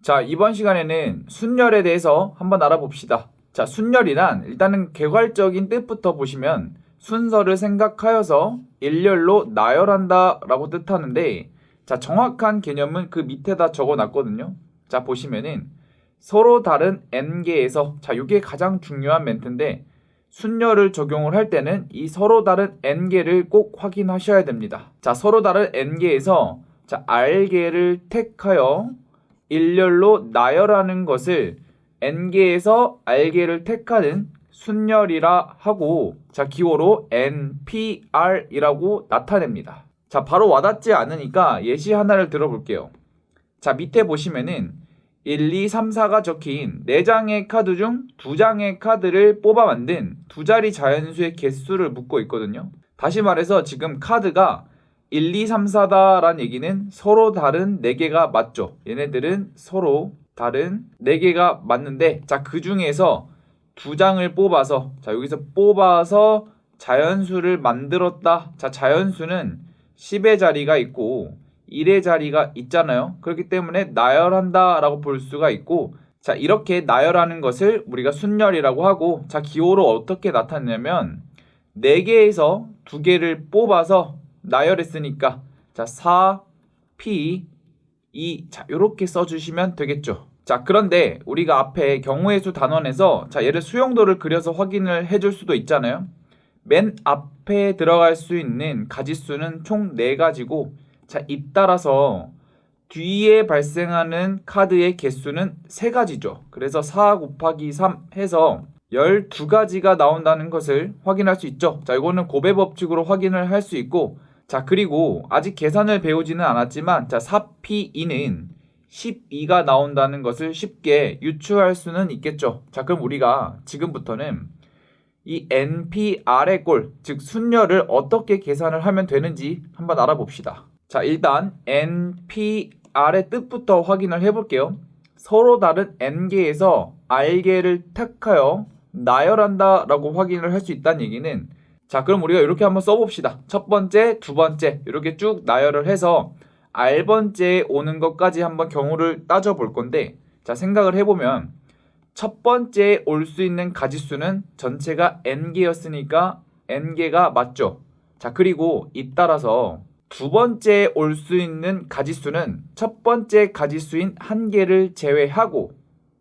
자, 이번 시간에는 순열에 대해서 한번 알아봅시다. 자, 순열이란 일단은 개괄적인 뜻부터 보시면 순서를 생각하여서 일렬로 나열한다 라고 뜻하는데, 자, 정확한 개념은 그 밑에다 적어놨거든요. 자, 보시면은 서로 다른 n개에서, 자, 이게 가장 중요한 멘트인데, 순열을 적용을 할 때는 이 서로 다른 n개를 꼭 확인하셔야 됩니다. 자, 서로 다른 n개에서 자, r개를 택하여 일렬로 나열하는 것을 n개에서 r개를 택하는 순열이라 하고, 자, 기호로 npr이라고 나타냅니다. 자, 바로 와닿지 않으니까 예시 하나를 들어볼게요. 자, 밑에 보시면은 1, 2, 3, 4가 적힌 4장의 카드 중 2장의 카드를 뽑아 만든 두 자리 자연수의 개수를 묻고 있거든요. 다시 말해서 지금 카드가 1, 2, 3, 4다라는 얘기는 서로 다른 4개가 맞죠. 얘네들은 서로 다른 4개가 맞는데, 자, 그 중에서 2장을 뽑아서, 자, 여기서 뽑아서 자연수를 만들었다. 자, 자연수는 10의 자리가 있고 1의 자리가 있잖아요. 그렇기 때문에 나열한다 라고 볼 수가 있고, 자, 이렇게 나열하는 것을 우리가 순열이라고 하고, 자, 기호로 어떻게 나타내냐면 4개에서 2개를 뽑아서 나열했으니까, 자, 4, P, 2, 자, 요렇게 써주시면 되겠죠. 자, 그런데 우리가 앞에 경우의 수 단원에서, 자, 얘를 수용도를 그려서 확인을 해줄 수도 있잖아요. 맨 앞에 들어갈 수 있는 가지수는 총 4가지고, 자, 잇따라서 뒤에 발생하는 카드의 개수는 3가지죠. 그래서 4 곱하기 3 해서 12가지가 나온다는 것을 확인할 수 있죠. 자, 이거는 곱의 법칙으로 확인을 할 수 있고, 자, 그리고 아직 계산을 배우지는 않았지만, 자, 4P2는 12가 나온다는 것을 쉽게 유추할 수는 있겠죠. 자, 그럼 우리가 지금부터는 이 NPR의 꼴, 즉 순열을 어떻게 계산을 하면 되는지 한번 알아봅시다. 자, 일단 NPR의 뜻부터 확인을 해볼게요. 서로 다른 n개에서 r개를 택하여 나열한다 라고 확인을 할 수 있다는 얘기는, 자, 그럼 우리가 이렇게 한번 써봅시다. 첫 번째, 두 번째 이렇게 쭉 나열을 해서 r번째에 오는 것까지 한번 경우를 따져볼 건데, 자, 생각을 해보면 첫 번째에 올 수 있는 가지수는 전체가 n개였으니까 n개가 맞죠. 자, 그리고 잇따라서 두 번째에 올 수 있는 가지수는 첫 번째 가지수인 1개를 제외하고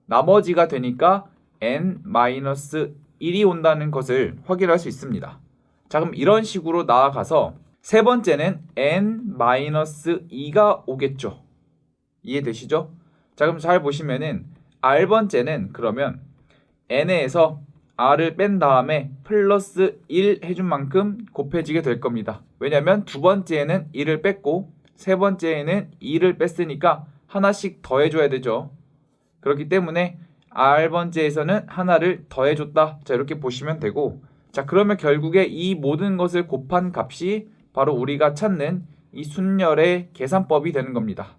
나머지가 되니까 n-1이 온다는 것을 확인할 수 있습니다. 자, 그럼 이런 식으로 나아가서 세 번째는 n-2가 오겠죠. 이해되시죠? 자, 그럼 잘 보시면은 r번째는 그러면 n에서 r을 뺀 다음에 플러스 1 해준 만큼 곱해지게 될 겁니다. 왜냐면 두 번째에는 1을 뺐고 세 번째에는 2를 뺐으니까 하나씩 더해줘야 되죠. 그렇기 때문에 r번째에서는 하나를 더해줬다. 자, 이렇게 보시면 되고, 자, 그러면 결국에 이 모든 것을 곱한 값이 바로 우리가 찾는 이 순열의 계산법이 되는 겁니다.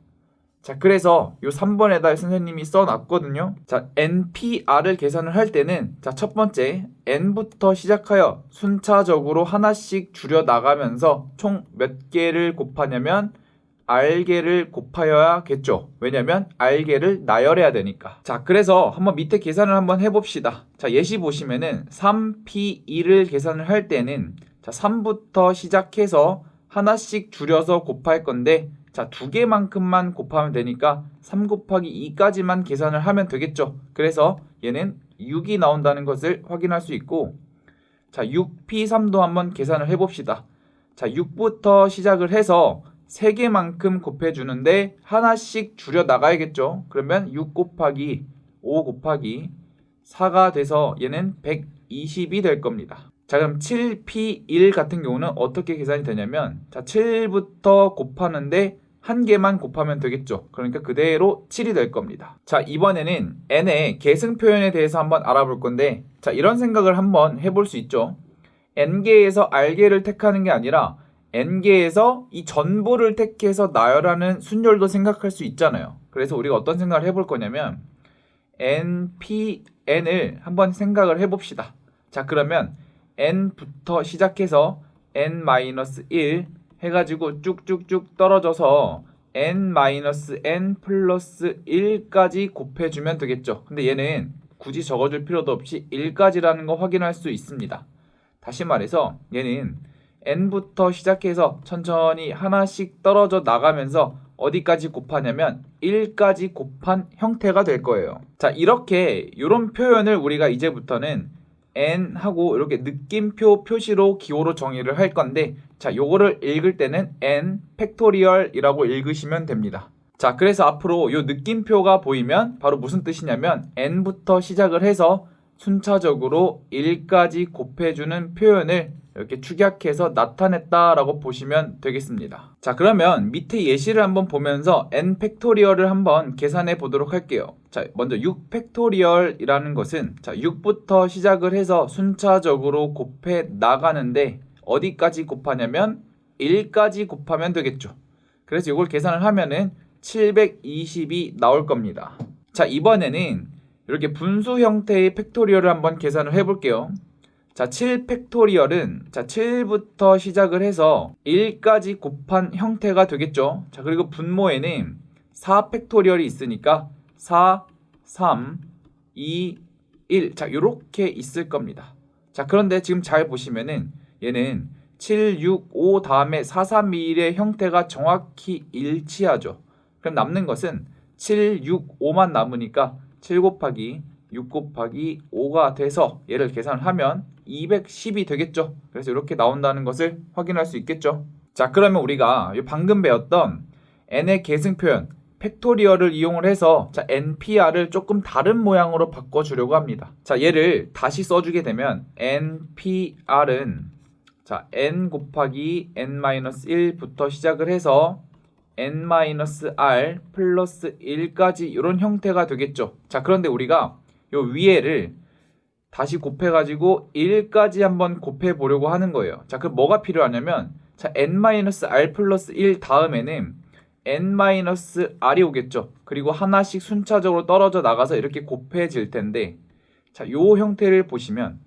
자, 그래서 요 3번에다 선생님이 써놨거든요. 자, NPR을 계산을 할 때는, 자, 첫 번째 n부터 시작하여 순차적으로 하나씩 줄여 나가면서 총 몇 개를 곱하냐면 r개를 곱하여야겠죠. 왜냐면 r개를 나열해야 되니까. 자, 그래서 한번 밑에 계산을 한번 해봅시다. 자, 예시 보시면은 3P2를 계산을 할 때는, 자, 3부터 시작해서 하나씩 줄여서 곱할 건데, 자, 2개만큼만 곱하면 되니까 3 곱하기 2까지만 계산을 하면 되겠죠. 그래서 얘는 6이 나온다는 것을 확인할 수 있고, 자, 6P3도 한번 계산을 해봅시다. 자, 6부터 시작을 해서 3개만큼 곱해주는데 하나씩 줄여 나가야겠죠. 그러면 6 곱하기 5 곱하기 4가 돼서 얘는 120이 될 겁니다. 자, 그럼 7P1 같은 경우는 어떻게 계산이 되냐면, 자, 7부터 곱하는데 1개만 곱하면 되겠죠. 그러니까 그대로 7이 될 겁니다. 자, 이번에는 n의 계승 표현에 대해서 한번 알아볼 건데, 자, 이런 생각을 한번 해볼 수 있죠. n개에서 r개를 택하는 게 아니라 n개에서 이 전부를 택해서 나열하는 순열도 생각할 수 있잖아요. 그래서 우리가 어떤 생각을 해볼 거냐면 npn을 한번 생각을 해봅시다. 자, 그러면 n부터 시작해서 n-1 해가지고 쭉쭉쭉 떨어져서 n-n 플러스 1까지 곱해주면 되겠죠. 근데 얘는 굳이 적어줄 필요도 없이 1까지라는 거 확인할 수 있습니다. 다시 말해서 얘는 n부터 시작해서 천천히 하나씩 떨어져 나가면서 어디까지 곱하냐면 1까지 곱한 형태가 될 거예요. 자, 이렇게 이런 표현을 우리가 이제부터는 n 하고 이렇게 느낌표 표시로 기호로 정의를 할 건데, 자, 요거를 읽을 때는 n 팩토리얼이라고 읽으시면 됩니다. 자, 그래서 앞으로 요 느낌표가 보이면 바로 무슨 뜻이냐면 n부터 시작을 해서 순차적으로 1까지 곱해주는 표현을 이렇게 축약해서 나타냈다라고 보시면 되겠습니다. 자, 그러면 밑에 예시를 한번 보면서 n 팩토리얼을 한번 계산해 보도록 할게요. 자, 먼저 6 팩토리얼이라는 것은, 자, 6부터 시작을 해서 순차적으로 곱해 나가는데 어디까지 곱하냐면 1까지 곱하면 되겠죠. 그래서 이걸 계산을 하면은 720이 나올 겁니다. 자, 이번에는 이렇게 분수 형태의 팩토리얼을 한번 계산을 해볼게요. 자, 7 팩토리얼은, 자, 7부터 시작을 해서 1까지 곱한 형태가 되겠죠. 자, 그리고 분모에는 4 팩토리얼이 있으니까 4, 3, 2, 1. 자, 요렇게 있을 겁니다. 자, 그런데 지금 잘 보시면은 얘는 7, 6, 5 다음에 4, 3, 2, 1의 형태가 정확히 일치하죠. 그럼 남는 것은 7, 6, 5만 남으니까 7 곱하기 6 곱하기 5가 돼서 얘를 계산을 하면 210이 되겠죠. 그래서 이렇게 나온다는 것을 확인할 수 있겠죠. 자, 그러면 우리가 방금 배웠던 n의 계승 표현 팩토리얼을 이용을 해서, 자, npr을 조금 다른 모양으로 바꿔주려고 합니다. 자, 얘를 다시 써주게 되면 npr은, 자, n 곱하기 n-1부터 시작을 해서 n-r 플러스 1까지 이런 형태가 되겠죠. 자, 그런데 우리가 요 위에를 다시 곱해가지고 1까지 한번 곱해보려고 하는 거예요. 자, 그럼 뭐가 필요하냐면, 자, n-r 플러스 1 다음에는 n-r이 오겠죠. 그리고 하나씩 순차적으로 떨어져 나가서 이렇게 곱해질 텐데, 자, 요 형태를 보시면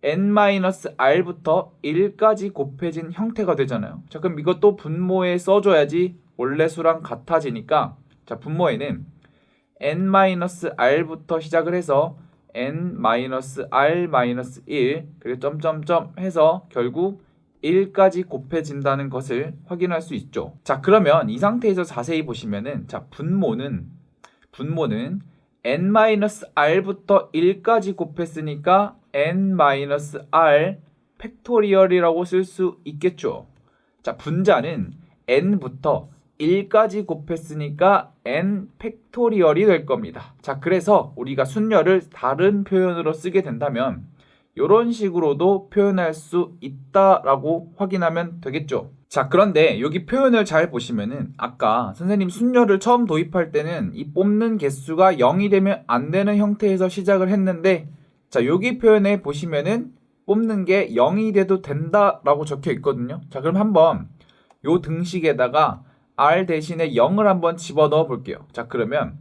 n-r부터 1까지 곱해진 형태가 되잖아요. 자, 그럼 이것도 분모에 써줘야지 원래 수랑 같아지니까, 자, 분모에는 n-r부터 시작을 해서 n-r-1 그리고 점점점 해서 결국 1까지 곱해진다는 것을 확인할 수 있죠. 자, 그러면 이 상태에서 자세히 보시면은, 자, 분모는 n-r부터 1까지 곱했으니까 n-r 팩토리얼이라고 쓸 수 있겠죠. 자, 분자는 n부터 1까지 곱했으니까 n 팩토리얼이 될 겁니다. 자, 그래서 우리가 순열을 다른 표현으로 쓰게 된다면 이런 식으로도 표현할 수 있다라고 확인하면 되겠죠. 자, 그런데 여기 표현을 잘 보시면은 아까 선생님 순열을 처음 도입할 때는 이 뽑는 개수가 0이 되면 안 되는 형태에서 시작을 했는데, 자, 여기 표현에 보시면은 뽑는 게 0이 돼도 된다라고 적혀 있거든요. 자, 그럼 한번 요 등식에다가 r 대신에 0을 한번 집어넣어 볼게요. 자, 그러면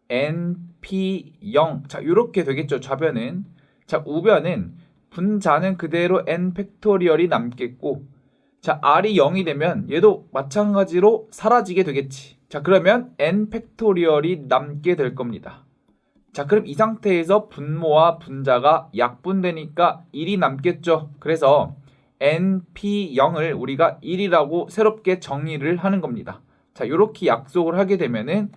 np0, 자, 요렇게 되겠죠. 좌변은. 자, 우변은 분자는 그대로 n 팩토리얼이 남겠고, 자, r이 0이 되면 얘도 마찬가지로 사라지게 되겠지. 자, 그러면 n 팩토리얼이 남게 될 겁니다. 자, 그럼 이 상태에서 분모와 분자가 약분되니까 1이 남겠죠. 그래서 np0을 우리가 1이라고 새롭게 정의를 하는 겁니다. 자, 요렇게 약속을 하게 되면은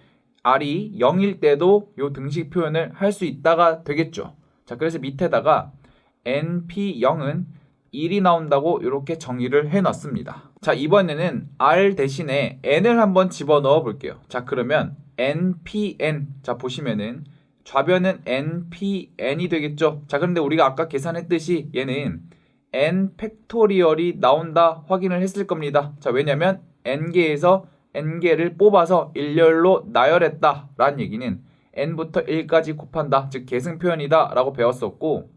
r이 0일 때도 요 등식 표현을 할 수 있다가 되겠죠. 자, 그래서 밑에다가 np0은 1이 나온다고 이렇게 정의를 해놨습니다. 자, 이번에는 r 대신에 n을 한번 집어넣어 볼게요. 자, 그러면 npn, 자, 보시면은 좌변은 npn이 되겠죠. 자, 그런데 우리가 아까 계산했듯이 얘는 n 팩토리얼이 나온다 확인을 했을 겁니다. 자, 왜냐면 n개에서 n개를 뽑아서 일렬로 나열했다 라는 얘기는 n부터 1까지 곱한다, 즉 계승 표현이다 라고 배웠었고,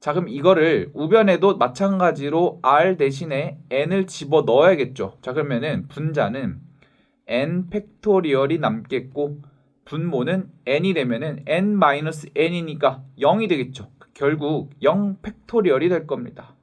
자, 그럼 이거를 우변에도 마찬가지로 r 대신에 n을 집어 넣어야겠죠. 자, 그러면은 분자는 n 팩토리얼이 남겠고, 분모는 n이 되면은 n-n이니까 0이 되겠죠. 결국 0 팩토리얼이 될 겁니다.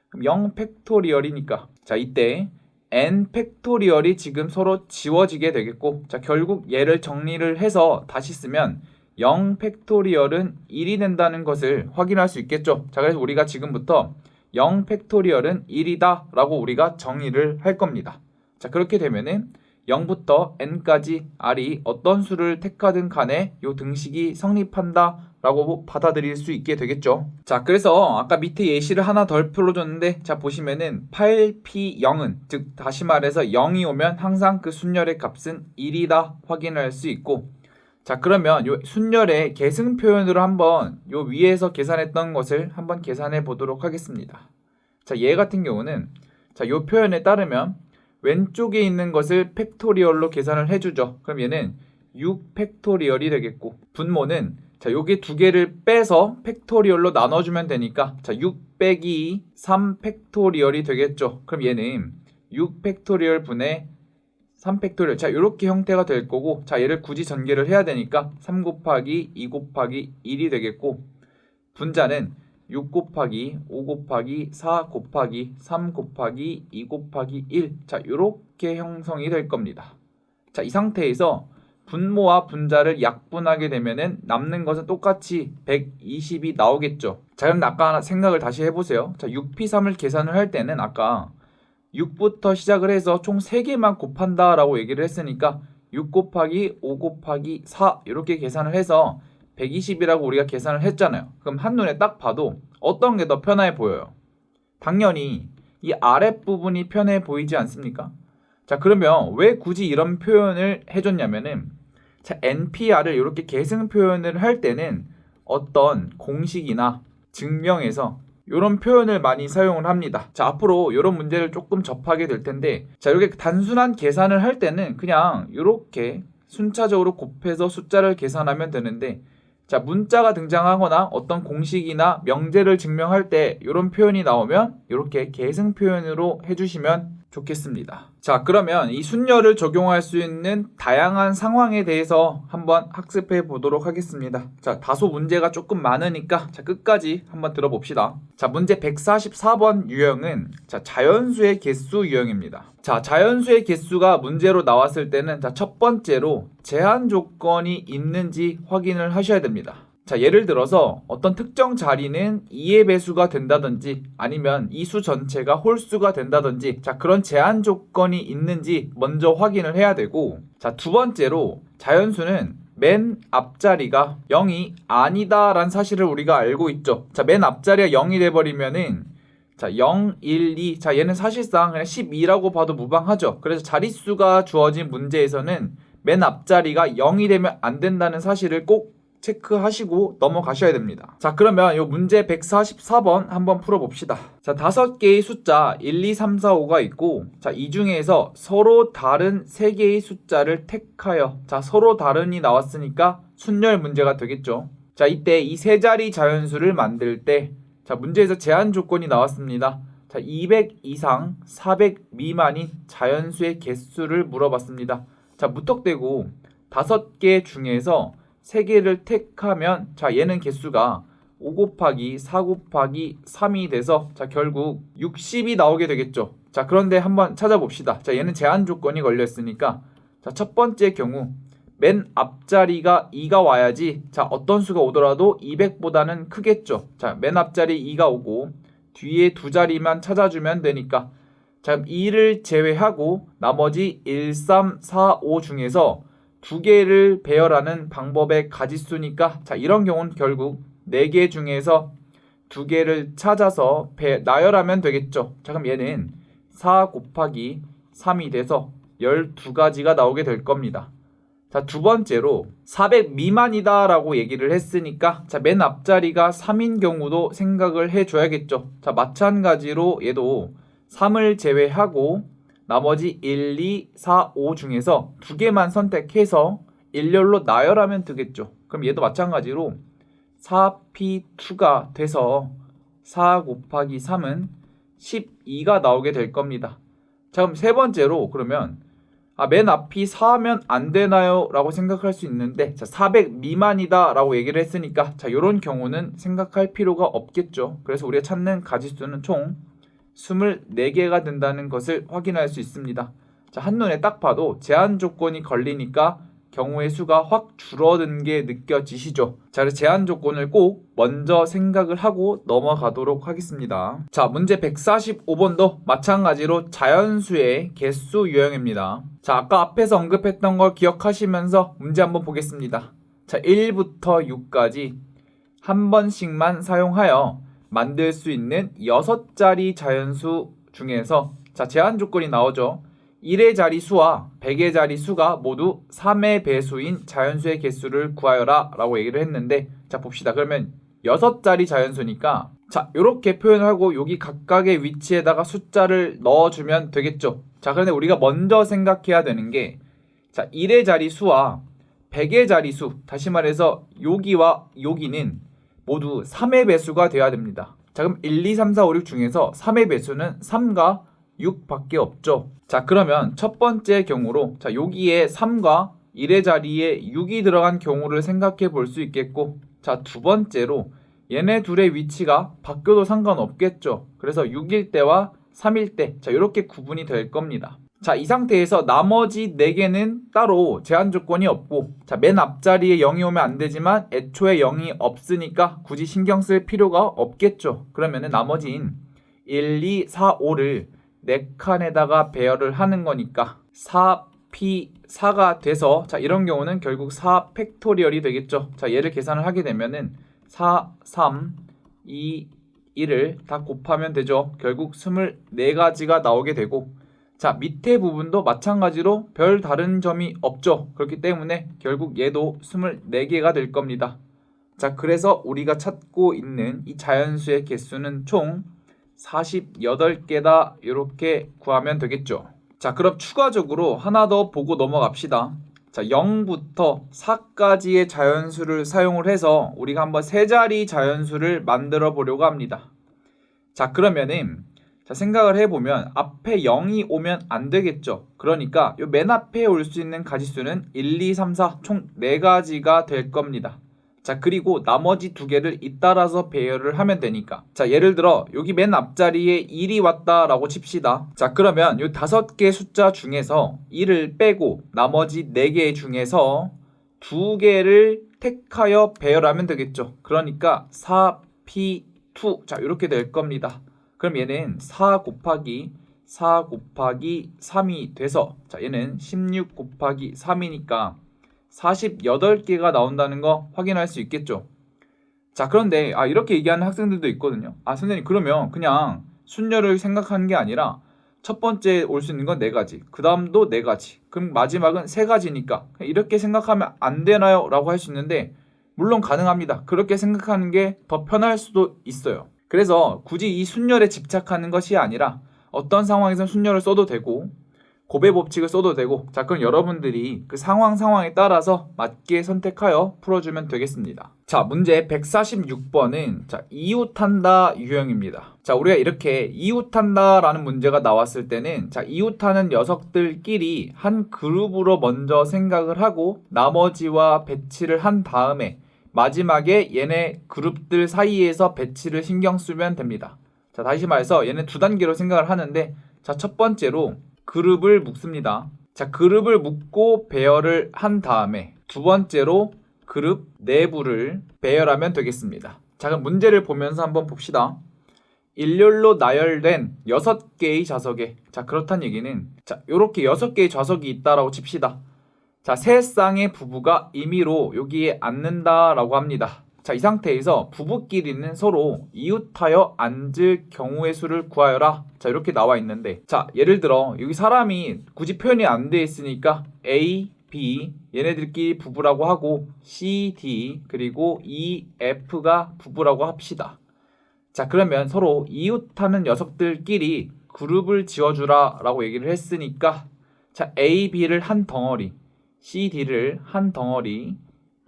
그럼 0 팩토리얼이니까, 자, 이때 n 팩토리얼이 지금 서로 지워지게 되겠고, 자 결국 얘를 정리를 해서 다시 쓰면 0 팩토리얼은 1이 된다는 것을 확인할 수 있겠죠. 자 그래서 우리가 지금부터 0 팩토리얼은 1이다 라고 우리가 정의를 할 겁니다. 자 그렇게 되면은 0부터 n까지 r이 어떤 수를 택하든 간에 이 등식이 성립한다 라고 받아들일 수 있게 되겠죠. 자 그래서 아까 밑에 예시를 하나 덜 풀어줬는데, 자 보시면은 8p0은 즉 다시 말해서 0이 오면 항상 그 순열의 값은 1이다 확인할 수 있고, 자 그러면 요 순열의 계승 표현으로 한번 요 위에서 계산했던 것을 한번 계산해 보도록 하겠습니다. 자 얘 같은 경우는 자 요 표현에 따르면 왼쪽에 있는 것을 팩토리얼로 계산을 해주죠. 그럼 얘는 6 팩토리얼이 되겠고, 분모는 자 요게 두 개를 빼서 팩토리얼로 나눠주면 되니까 자 6 빼기 3 팩토리얼이 되겠죠. 그럼 얘는 6 팩토리얼 분의 3 팩토리얼, 자 이렇게 형태가 될 거고, 자 얘를 굳이 전개를 해야 되니까 3 곱하기 2 곱하기 1이 되겠고, 분자는 6 곱하기 5 곱하기 4 곱하기 3 곱하기 2 곱하기 1, 자 이렇게 형성이 될 겁니다. 자 이 상태에서 분모와 분자를 약분하게 되면은 남는 것은 똑같이 120이 나오겠죠. 자 그럼 아까 생각을 다시 해보세요. 자 6p3을 계산을 할 때는 아까 6부터 시작을 해서 총 3개만 곱한다 라고 얘기를 했으니까 6 곱하기 5 곱하기 4 이렇게 계산을 해서 120이라고 우리가 계산을 했잖아요. 그럼 한눈에 딱 봐도 어떤 게 더 편해 보여요? 당연히 이 아랫부분이 편해 보이지 않습니까? 자 그러면 왜 굳이 이런 표현을 해줬냐면은, 자 NPR을 이렇게 계승 표현을 할 때는 어떤 공식이나 증명에서 이런 표현을 많이 사용을 합니다. 자 앞으로 이런 문제를 조금 접하게 될 텐데, 자 이렇게 단순한 계산을 할 때는 그냥 이렇게 순차적으로 곱해서 숫자를 계산하면 되는데, 자 문자가 등장하거나 어떤 공식이나 명제를 증명할 때 이런 표현이 나오면 이렇게 계승 표현으로 해주시면 좋겠습니다. 자 그러면 이 순열을 적용할 수 있는 다양한 상황에 대해서 한번 학습해 보도록 하겠습니다. 자 다소 문제가 조금 많으니까 자 끝까지 한번 들어봅시다. 자 문제 144번 유형은 자 자연수의 개수 유형입니다. 자 자연수의 개수가 문제로 나왔을 때는 자 첫 번째로 제한 조건이 있는지 확인을 하셔야 됩니다. 자 예를 들어서 어떤 특정 자리는 2의 배수가 된다든지 아니면 이 수 전체가 홀수가 된다든지, 자 그런 제한 조건이 있는지 먼저 확인을 해야 되고, 자 두 번째로 자연수는 맨 앞자리가 0이 아니다 라는 사실을 우리가 알고 있죠. 자 맨 앞자리가 0이 돼버리면은 자 0, 1, 2, 자 얘는 사실상 그냥 12라고 봐도 무방하죠. 그래서 자릿수가 주어진 문제에서는 맨 앞자리가 0이 되면 안 된다는 사실을 꼭 체크하시고 넘어가셔야 됩니다. 자 그러면 이 문제 144번 한번 풀어봅시다. 자 5개의 숫자 1, 2, 3, 4, 5가 있고, 자 이 중에서 서로 다른 3개의 숫자를 택하여, 자 서로 다른이 나왔으니까 순열 문제가 되겠죠. 자 이때 이 세 자리 자연수를 만들 때 자 문제에서 제한 조건이 나왔습니다. 자 200 이상 400 미만인 자연수의 개수를 물어봤습니다. 자 무턱대고 5개 중에서 3개를 택하면 자 얘는 개수가 5 곱하기 4 곱하기 3이 돼서 자 결국 60이 나오게 되겠죠. 자 그런데 한번 찾아봅시다. 자 얘는 제한 조건이 걸려 있으니까 자 첫 번째 경우 맨 앞자리가 2가 와야지 자 어떤 수가 오더라도 200보다는 크겠죠. 자 맨 앞자리 2가 오고 뒤에 두 자리만 찾아주면 되니까, 자 2를 제외하고 나머지 1, 3, 4, 5 중에서 2개를 배열하는 방법의 가짓수니까 자 이런 경우는 결국 4개 중에서 2개를 찾아서 나열하면 되겠죠. 자 그럼 얘는 4 곱하기 3이 돼서 12가지가 나오게 될 겁니다. 자 두 번째로 400 미만이다 라고 얘기를 했으니까 자 맨 앞자리가 3인 경우도 생각을 해줘야겠죠. 자 마찬가지로 얘도 3을 제외하고 나머지 1, 2, 4, 5 중에서 2개만 선택해서 일렬로 나열하면 되겠죠. 그럼 얘도 마찬가지로 4p2가 돼서 4 곱하기 3은 12가 나오게 될 겁니다. 자 그럼 세 번째로 그러면 맨 앞이 4하면 안 되나요? 라고 생각할 수 있는데, 자 400 미만이다 라고 얘기를 했으니까 자 요런 경우는 생각할 필요가 없겠죠. 그래서 우리가 찾는 가짓수는 총 24개가 된다는 것을 확인할 수 있습니다. 자, 한눈에 딱 봐도 제한 조건이 걸리니까 경우의 수가 확 줄어든 게 느껴지시죠? 자, 그래서 제한 조건을 꼭 먼저 생각을 하고 넘어가도록 하겠습니다. 자, 문제 145번도 마찬가지로 자연수의 개수 유형입니다. 자, 아까 앞에서 언급했던 걸 기억하시면서 문제 한번 보겠습니다. 자, 1부터 6까지 한 번씩만 사용하여 만들 수 있는 6자리 자연수 중에서 자, 제한 조건이 나오죠. 1의 자리수와 100의 자리수가 모두 3의 배수인 자연수의 개수를 구하여라 라고 얘기를 했는데, 자, 봅시다. 그러면 6자리 자연수니까 자, 이렇게 표현을 하고 여기 각각의 위치에다가 숫자를 넣어주면 되겠죠. 자, 그런데 우리가 먼저 생각해야 되는 게 자, 1의 자리수와 100의 자리수, 다시 말해서 여기와 여기는 모두 3의 배수가 되어야 됩니다. 자, 그럼 1, 2, 3, 4, 5, 6 중에서 3의 배수는 3과 6밖에 없죠. 자, 그러면 첫 번째 경우로 자, 여기에 3과 1의 자리에 6이 들어간 경우를 생각해 볼 수 있겠고, 자, 두 번째로 얘네 둘의 위치가 바뀌어도 상관없겠죠. 그래서 6일 때와 3일 때 자, 이렇게 구분이 될 겁니다. 자, 이 상태에서 나머지 4개는 따로 제한 조건이 없고, 자, 맨 앞자리에 0이 오면 안 되지만 애초에 0이 없으니까 굳이 신경 쓸 필요가 없겠죠. 그러면은 나머지인 1, 2, 4, 5를 4칸에다가 배열을 하는 거니까 4p4가 돼서 자, 이런 경우는 결국 4 팩토리얼이 되겠죠. 자, 얘를 계산을 하게 되면은 4, 3, 2, 1을 다 곱하면 되죠. 결국 24가지가 나오게 되고, 자, 밑에 부분도 마찬가지로 별 다른 점이 없죠. 그렇기 때문에 결국 얘도 24개가 될 겁니다. 자, 그래서 우리가 찾고 있는 이 자연수의 개수는 총 48개다 이렇게 구하면 되겠죠. 자, 그럼 추가적으로 하나 더 보고 넘어갑시다. 자, 0부터 4까지의 자연수를 사용을 해서 우리가 한번 세 자리 자연수를 만들어 보려고 합니다. 자, 그러면은 자, 생각을 해보면 앞에 0이 오면 안 되겠죠. 그러니까 요 맨 앞에 올 수 있는 가지수는 1, 2, 3, 4 총 4가지가 될 겁니다. 자, 그리고 나머지 2개를 잇따라서 배열을 하면 되니까 자, 예를 들어 여기 맨 앞자리에 1이 왔다라고 칩시다. 자, 그러면 요 5개 숫자 중에서 1을 빼고 나머지 4개 중에서 2개를 택하여 배열하면 되겠죠. 그러니까 4p2 자, 이렇게 될 겁니다. 그럼 얘는 4 곱하기 3이 돼서 자, 얘는 16 곱하기 3이니까 48개가 나온다는 거 확인할 수 있겠죠. 자, 그런데 이렇게 얘기하는 학생들도 있거든요. 선생님, 그러면 그냥 순열을 생각하는 게 아니라 첫 번째 올 수 있는 건 4가지, 그 다음도 4가지, 그럼 마지막은 3가지니까 이렇게 생각하면 안 되나요? 라고 할 수 있는데 물론 가능합니다. 그렇게 생각하는 게 더 편할 수도 있어요. 그래서 굳이 이 순열에 집착하는 것이 아니라 어떤 상황에서 순열을 써도 되고 곱의 법칙을 써도 되고, 자, 그럼 여러분들이 그 상황에 따라서 맞게 선택하여 풀어주면 되겠습니다. 자, 문제 146번은 자, 이웃한다 유형입니다. 자, 우리가 이렇게 이웃한다 라는 문제가 나왔을 때는 자, 이웃하는 녀석들끼리 한 그룹으로 먼저 생각을 하고 나머지와 배치를 한 다음에 마지막에 얘네 그룹들 사이에서 배치를 신경 쓰면 됩니다. 자, 다시 말해서 얘는 2단계로 생각을 하는데, 자, 첫 번째로 그룹을 묶습니다. 자, 그룹을 묶고 배열을 한 다음에 두 번째로 그룹 내부를 배열하면 되겠습니다. 자, 그럼 문제를 보면서 한번 봅시다. 일렬로 나열된 6개의 좌석에 자, 그렇단 얘기는 자, 요렇게 6개의 좌석이 있다라고 칩시다. 자, 세 쌍의 부부가 임의로 여기에 앉는다라고 합니다. 자, 이 상태에서 부부끼리는 서로 이웃하여 앉을 경우의 수를 구하여라. 자, 이렇게 나와 있는데, 자, 예를 들어 여기 사람이 굳이 표현이 안 돼 있으니까 A, B 얘네들끼리 부부라고 하고 C, D 그리고 E, F가 부부라고 합시다. 자, 그러면 서로 이웃하는 녀석들끼리 그룹을 지어주라 라고 얘기를 했으니까 자, A, B를 한 덩어리, C, D를 한 덩어리,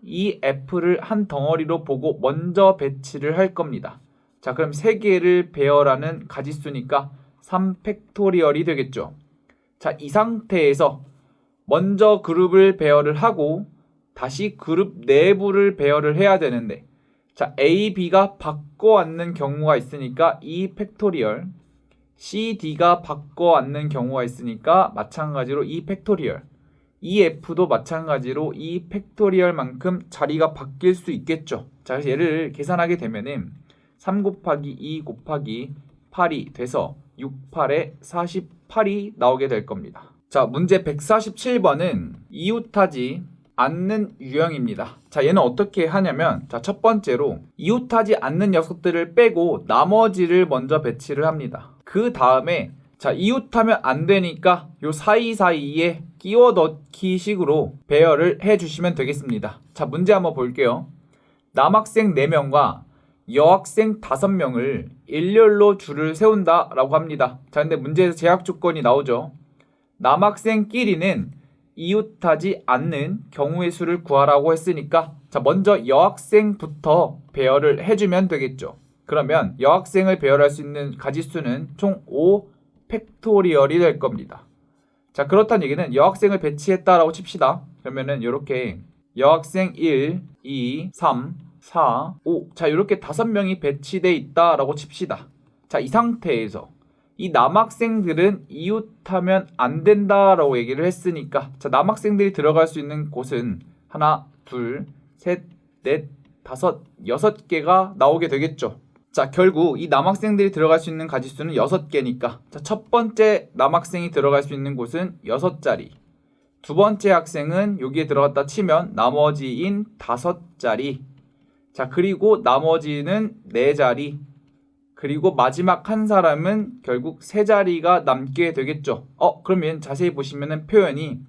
이 F를 한 덩어리로 보고 먼저 배치를 할 겁니다. 자, 그럼 3개를 배열하는 가지수니까 3팩토리얼이 되겠죠. 자, 이 상태에서 먼저 그룹을 배열을 하고 다시 그룹 내부를 배열을 해야 되는데, 자, A, B가 바꿔 앉는 경우가 있으니까 2팩토리얼, CD가 바꿔 앉는 경우가 있으니까 마찬가지로 이 팩토리얼, 이 F도 마찬가지로 이 팩토리얼만큼 자리가 바뀔 수 있겠죠. 자, 그래서 얘를 계산하게 되면은 3 곱하기 2 곱하기 8이 돼서 6, 8에 48이 나오게 될 겁니다. 자, 문제 147번은 이웃하지 않는 유형입니다. 자, 얘는 어떻게 하냐면, 자, 첫 번째로 이웃하지 않는 녀석들을 빼고 나머지를 먼저 배치를 합니다. 그 다음에 자, 이웃하면 안 되니까 요 사이사이에 끼워 넣기 식으로 배열을 해주시면 되겠습니다. 자, 문제 한번 볼게요. 남학생 4명과 여학생 5명을 일렬로 줄을 세운다 라고 합니다. 자, 근데 문제에서 제약 조건이 나오죠. 남학생끼리는 이웃하지 않는 경우의 수를 구하라고 했으니까, 자, 먼저 여학생부터 배열을 해주면 되겠죠. 그러면 여학생을 배열할 수 있는 가지수는 총 5 팩토리얼이 될 겁니다. 자, 그렇다는 얘기는 여학생을 배치했다라고 칩시다. 그러면은 이렇게 여학생 1, 2, 3, 4, 5. 자, 이렇게 5명이 배치돼 있다라고 칩시다. 자, 이 상태에서 이 남학생들은 이웃하면 안 된다라고 얘기를 했으니까, 자, 남학생들이 들어갈 수 있는 곳은 하나, 둘, 셋, 넷, 다섯, 6개가 나오게 되겠죠. 자, 결국 이 남학생들이 들어갈 수 있는 가지수는 6개니까, 자, 첫 번째 남학생이 들어갈 수 있는 곳은 6자리, 두 번째 학생은 여기에 들어갔다 치면 나머지인 5자리, 자, 그리고 나머지는 4자리, 그리고 마지막 한 사람은 결국 3자리가 남게 되겠죠. 그러면 자세히 보시면은 표현이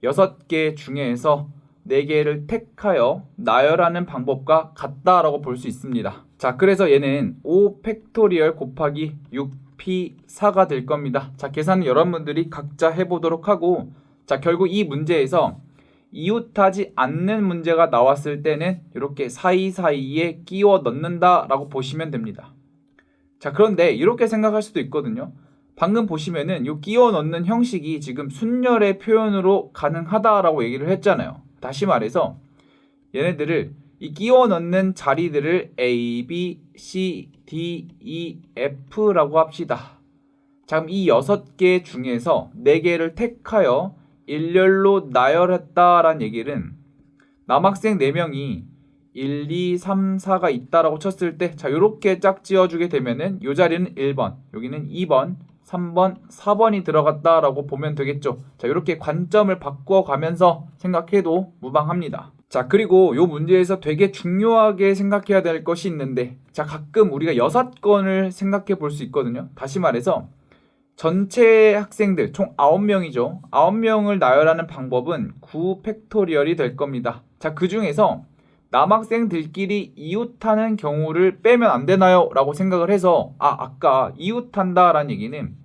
6개 중에서 4개를 택하여 나열하는 방법과 같다라고 볼 수 있습니다. 자, 그래서 얘는 5 팩토리얼 곱하기 6p4가 될 겁니다. 자, 계산은 여러분들이 각자 해보도록 하고, 자, 결국 이 문제에서 이웃하지 않는 문제가 나왔을 때는 이렇게 사이사이에 끼워 넣는다라고 보시면 됩니다. 자, 그런데 이렇게 생각할 수도 있거든요. 방금 보시면은 이 끼워 넣는 형식이 지금 순열의 표현으로 가능하다라고 얘기를 했잖아요. 다시 말해서 얘네들을 이 끼워 넣는 자리들을 A, B, C, D, E, F라고 합시다. 자, 그럼 이 6개 중에서 4개를 택하여 일렬로 나열했다라는 얘기는 남학생 4명이 1, 2, 3, 4가 있다라고 쳤을 때, 자, 요렇게 짝지어주게 되면은 요 자리는 1번, 여기는 2번, 3번, 4번이 들어갔다라고 보면 되겠죠. 자, 요렇게 관점을 바꿔가면서 생각해도 무방합니다. 자, 그리고 요 문제에서 되게 중요하게 생각해야 될 것이 있는데, 자, 가끔 우리가 6건을 생각해 볼 수 있거든요. 다시 말해서 전체 학생들 총 9명이죠. 9명을 나열하는 방법은 9 팩토리얼이 될 겁니다. 자, 그 중에서 남학생들끼리 이웃하는 경우를 빼면 안 되나요? 라고 생각을 해서, 아까 이웃한다 라는 얘기는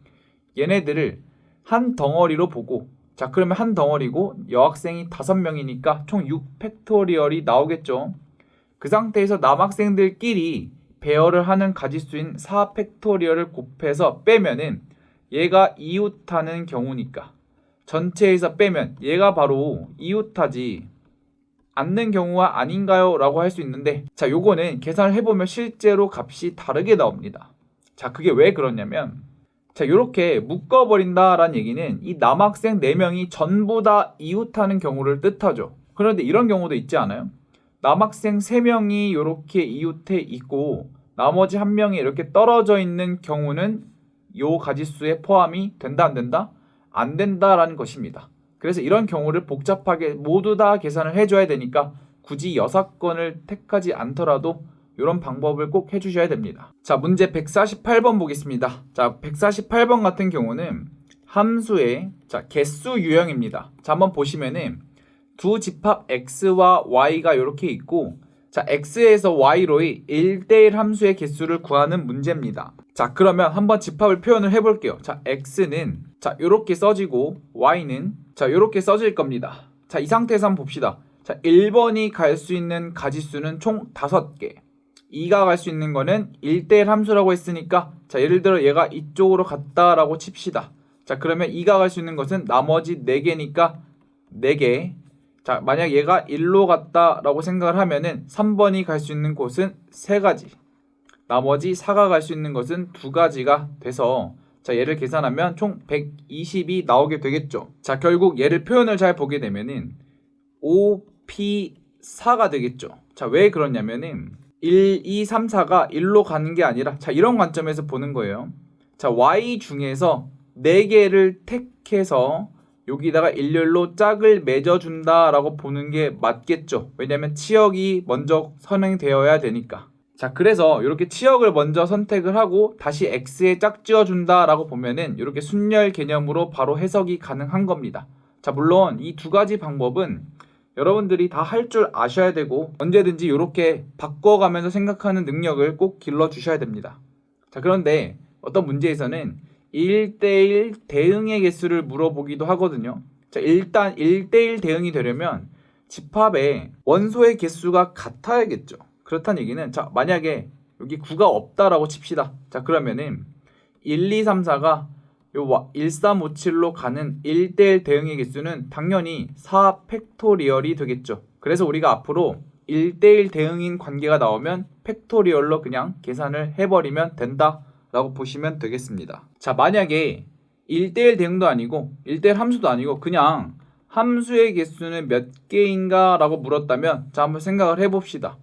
얘네들을 한 덩어리로 보고, 자, 그러면 한 덩어리고 여학생이 5명이니까 총 6 팩토리얼이 나오겠죠. 그 상태에서 남학생들끼리 배열을 하는 가지수인 4 팩토리얼을 곱해서 빼면은 얘가 이웃하는 경우니까 전체에서 빼면 얘가 바로 이웃하지 않는 경우가 아닌가요? 라고 할 수 있는데, 자, 요거는 계산을 해보면 실제로 값이 다르게 나옵니다. 자, 그게 왜 그러냐면, 자, 요렇게 묶어버린다 라는 얘기는 이 남학생 4명이 전부 다 이웃하는 경우를 뜻하죠. 그런데 이런 경우도 있지 않아요? 남학생 3명이 요렇게 이웃해 있고 나머지 1명이 이렇게 떨어져 있는 경우는 요 가지수에 포함이 된다 안 된다? 안 된다라는 것입니다. 그래서 이런 경우를 복잡하게 모두 다 계산을 해줘야 되니까 굳이 6건을 택하지 않더라도 이런 방법을 꼭 해주셔야 됩니다. 자, 문제 148번 보겠습니다. 자, 148번 같은 경우는 함수의 개수 유형입니다. 자, 한번 보시면은 두 집합 x와 y가 이렇게 있고, 자, x에서 y로의 1대1 함수의 개수를 구하는 문제입니다. 자, 그러면 한번 집합을 표현을 해볼게요. 자, x는 자, 요렇게 써지고 y는 자, 요렇게 써질 겁니다. 자, 이 상태에서 한번 봅시다. 자, 1번이 갈 수 있는 가지수는 총 5개, 2가 갈 수 있는 거는 1대1 함수라고 했으니까, 자, 예를 들어 얘가 이쪽으로 갔다라고 칩시다. 자, 그러면 2가 갈 수 있는 것은 나머지 4개니까 4개. 자, 만약 얘가 1로 갔다라고 생각을 하면은 3번이 갈 수 있는 곳은 3가지, 나머지 4가 갈 수 있는 것은 2가지가 돼서, 자, 얘를 계산하면 총 120이 나오게 되겠죠. 자, 결국 얘를 표현을 잘 보게 되면은 OP4가 되겠죠. 자, 왜 그러냐면은 1, 2, 3, 4가 1로 가는 게 아니라 자, 이런 관점에서 보는 거예요. 자, Y 중에서 4개를 택해서 여기다가 일렬로 짝을 맺어준다 라고 보는 게 맞겠죠. 왜냐면 치역이 먼저 선행되어야 되니까. 자, 그래서 이렇게 치역을 먼저 선택을 하고 다시 X에 짝 지어준다 라고 보면은 이렇게 순열 개념으로 바로 해석이 가능한 겁니다. 자, 물론 이 두 가지 방법은 여러분들이 다 할 줄 아셔야 되고 언제든지 이렇게 바꿔가면서 생각하는 능력을 꼭 길러주셔야 됩니다. 자, 그런데 어떤 문제에서는 1대1 대응의 개수를 물어보기도 하거든요. 자, 일단 1대1 대응이 되려면 집합의 원소의 개수가 같아야겠죠. 그렇다는 얘기는 자, 만약에 여기 9가 없다라고 칩시다. 자, 그러면은 1, 2, 3, 4가 요 1357로 가는 1대1 대응의 개수는 당연히 4 팩토리얼이 되겠죠. 그래서 우리가 앞으로 1대1 대응인 관계가 나오면 팩토리얼로 그냥 계산을 해버리면 된다 라고 보시면 되겠습니다. 자, 만약에 1대1 대응도 아니고 1대1 함수도 아니고 그냥 함수의 개수는 몇 개인가 라고 물었다면 자, 한번 생각을 해봅시다.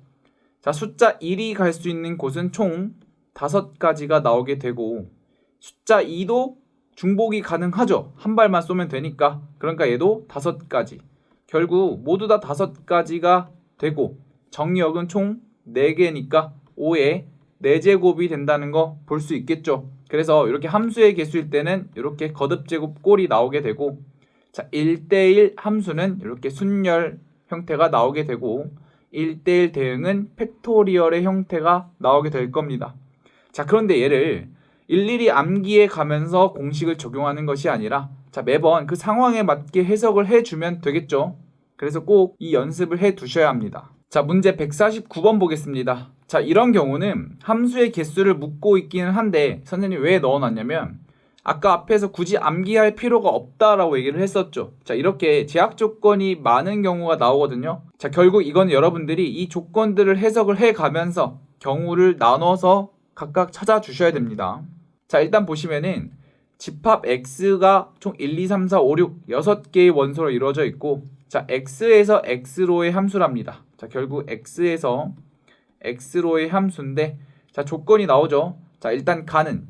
자, 숫자 1이 갈 수 있는 곳은 총 5가지가 나오게 되고 숫자 2도 중복이 가능하죠. 한 발만 쏘면 되니까. 그러니까 얘도 5가지. 결국 모두 다 5가지가 되고 정리역은 총 4개니까 5에 4제곱이 된다는 거 볼 수 있겠죠. 그래서 이렇게 함수의 개수일 때는 이렇게 거듭제곱 꼴이 나오게 되고 자, 1대1 함수는 이렇게 순열 형태가 나오게 되고 1대1 대응은 팩토리얼의 형태가 나오게 될 겁니다. 자, 그런데 얘를 일일이 암기해 가면서 공식을 적용하는 것이 아니라 자, 매번 그 상황에 맞게 해석을 해주면 되겠죠. 그래서 꼭 이 연습을 해 두셔야 합니다. 자, 문제 149번 보겠습니다. 자, 이런 경우는 함수의 개수를 묻고 있기는 한데 선생님이 왜 넣어놨냐면 아까 앞에서 굳이 암기할 필요가 없다라고 얘기를 했었죠. 자, 이렇게 제약 조건이 많은 경우가 나오거든요. 자, 결국 이건 여러분들이 이 조건들을 해석을 해가면서 경우를 나눠서 각각 찾아주셔야 됩니다. 자, 일단 보시면은 집합 X가 총 1, 2, 3, 4, 5, 6 6개의 원소로 이루어져 있고 자, X에서 X로의 함수랍니다. 자, 결국 X에서 X로의 함수인데 자, 조건이 나오죠. 자, 일단 가는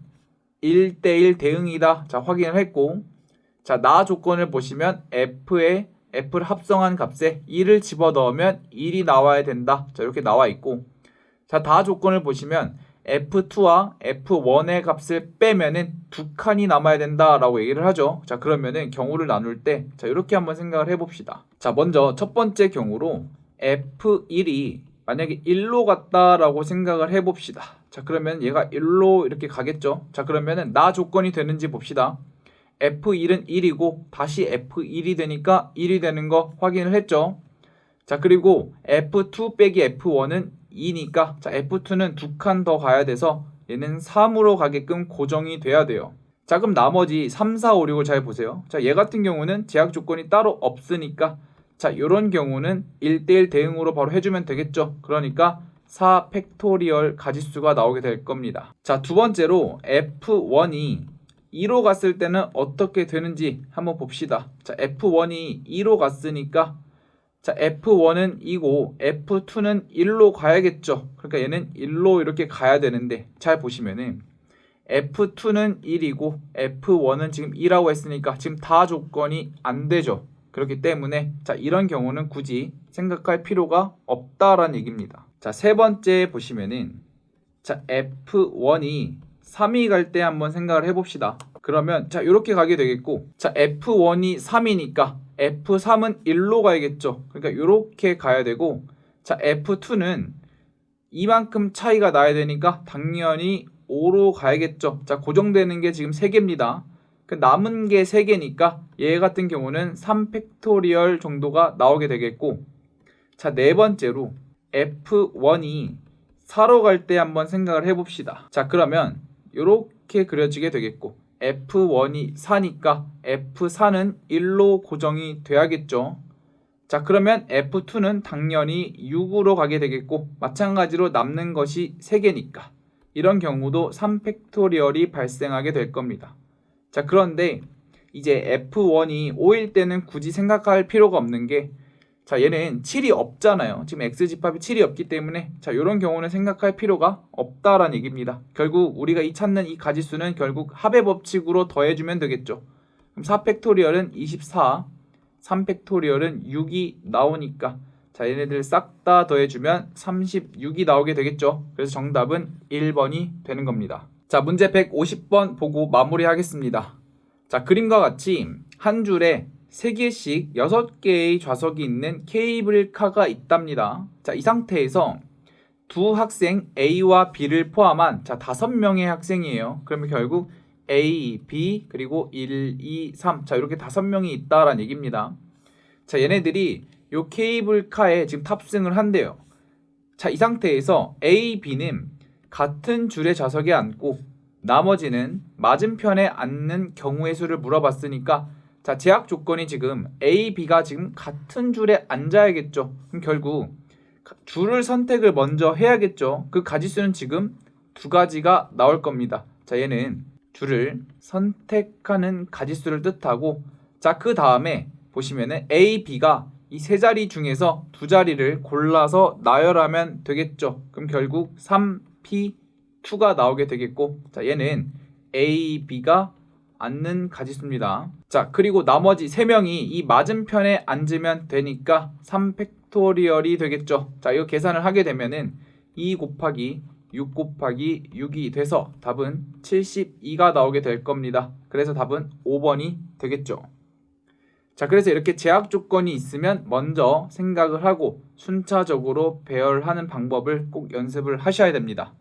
1대1 대응이다. 자, 확인을 했고 자, 나 조건을 보시면 F에 F를 합성한 값에 1을 집어넣으면 1이 나와야 된다. 자, 이렇게 나와 있고 자, 다 조건을 보시면 F2와 F1의 값을 빼면은 2칸이 남아야 된다라고 얘기를 하죠. 자, 그러면은 경우를 나눌 때 자, 이렇게 한번 생각을 해봅시다. 자, 먼저 첫 번째 경우로 F1이 만약에 1로 갔다라고 생각을 해봅시다. 자, 그러면 얘가 1로 이렇게 가겠죠. 자, 그러면은 나 조건이 되는지 봅시다. F1은 1이고 다시 F1이 되니까 1이 되는 거 확인을 했죠. 자, 그리고 F2 빼기 F1은 2니까 자, F2는 2칸 더 가야 돼서 얘는 3으로 가게끔 고정이 돼야 돼요. 자, 그럼 나머지 3, 4, 5, 6을 잘 보세요. 자, 얘 같은 경우는 제약 조건이 따로 없으니까 자, 이런 경우는 1대1 대응으로 바로 해주면 되겠죠. 그러니까 4 팩토리얼 가지수가 나오게 될 겁니다. 자, 두 번째로 F1이 2로 갔을 때는 어떻게 되는지 한번 봅시다. 자, F1이 2로 갔으니까 자, F1은 2고 F2는 1로 가야겠죠. 그러니까 얘는 1로 이렇게 가야 되는데 잘 보시면은 F2는 1이고 F1은 지금 2라고 했으니까 지금 다 조건이 안 되죠. 그렇기 때문에 자, 이런 경우는 굳이 생각할 필요가 없다라는 얘기입니다. 자, 세 번째 보시면은 자, F1이 3이 갈 때 한번 생각을 해봅시다. 그러면 자, 이렇게 가게 되겠고 자, F1이 3이니까 F3은 1로 가야겠죠. 그러니까 이렇게 가야 되고 자, F2는 이만큼 차이가 나야 되니까 당연히 5로 가야겠죠. 자, 고정되는 게 지금 3개입니다. 그 남은 게 3개니까 얘 같은 경우는 3팩토리얼 정도가 나오게 되겠고 자, 네 번째로 F1이 4로 갈 때 한번 생각을 해봅시다. 자, 그러면 이렇게 그려지게 되겠고 F1이 4니까 F4는 1로 고정이 돼야겠죠. 자, 그러면 F2는 당연히 6으로 가게 되겠고 마찬가지로 남는 것이 3개니까 이런 경우도 3팩토리얼이 발생하게 될 겁니다. 자, 그런데 이제 F1이 5일 때는 굳이 생각할 필요가 없는 게, 자, 얘는 7이 없잖아요. 지금 X집합이 7이 없기 때문에, 자, 이런 경우는 생각할 필요가 없다라는 얘기입니다. 결국 우리가 찾는 이 가지수는 결국 합의 법칙으로 더해주면 되겠죠. 그럼 4팩토리얼은 24, 3팩토리얼은 6이 나오니까, 자, 얘네들 싹 다 더해주면 36이 나오게 되겠죠. 그래서 정답은 1번이 되는 겁니다. 자, 문제 150번 보고 마무리하겠습니다. 자, 그림과 같이 한 줄에 3개씩 6개의 좌석이 있는 케이블카가 있답니다. 자, 이 상태에서 두 학생 A와 B를 포함한, 자, 5명의 학생이에요. 그러면 결국 A, B, 그리고 1, 2, 3, 자, 이렇게 5명이 있다라는 얘기입니다. 자, 얘네들이 요 케이블카에 지금 탑승을 한대요. 자, 이 상태에서 A, B는 같은 줄의 좌석에 앉고 나머지는 맞은편에 앉는 경우의 수를 물어봤으니까, 자, 제약 조건이 지금 A, B가 지금 같은 줄에 앉아야겠죠. 그럼 결국 줄을 선택을 먼저 해야겠죠. 그 가지수는 지금 2가지가 나올 겁니다. 자, 얘는 줄을 선택하는 가지수를 뜻하고, 자, 그 다음에 보시면은 A, B가 이 3자리 중에서 2자리를 골라서 나열하면 되겠죠. 그럼 결국 3P2가 나오게 되겠고, 자, 얘는 A, B가 앉는 가지수입니다. 자, 그리고 나머지 3명이 이 맞은편에 앉으면 되니까 3팩토리얼이 되겠죠. 자, 이거 계산을 하게 되면은 2 곱하기 6 곱하기 6이 돼서 답은 72가 나오게 될 겁니다. 그래서 답은 5번이 되겠죠. 자, 그래서 이렇게 제약 조건이 있으면 먼저 생각을 하고 순차적으로 배열하는 방법을 꼭 연습을 하셔야 됩니다.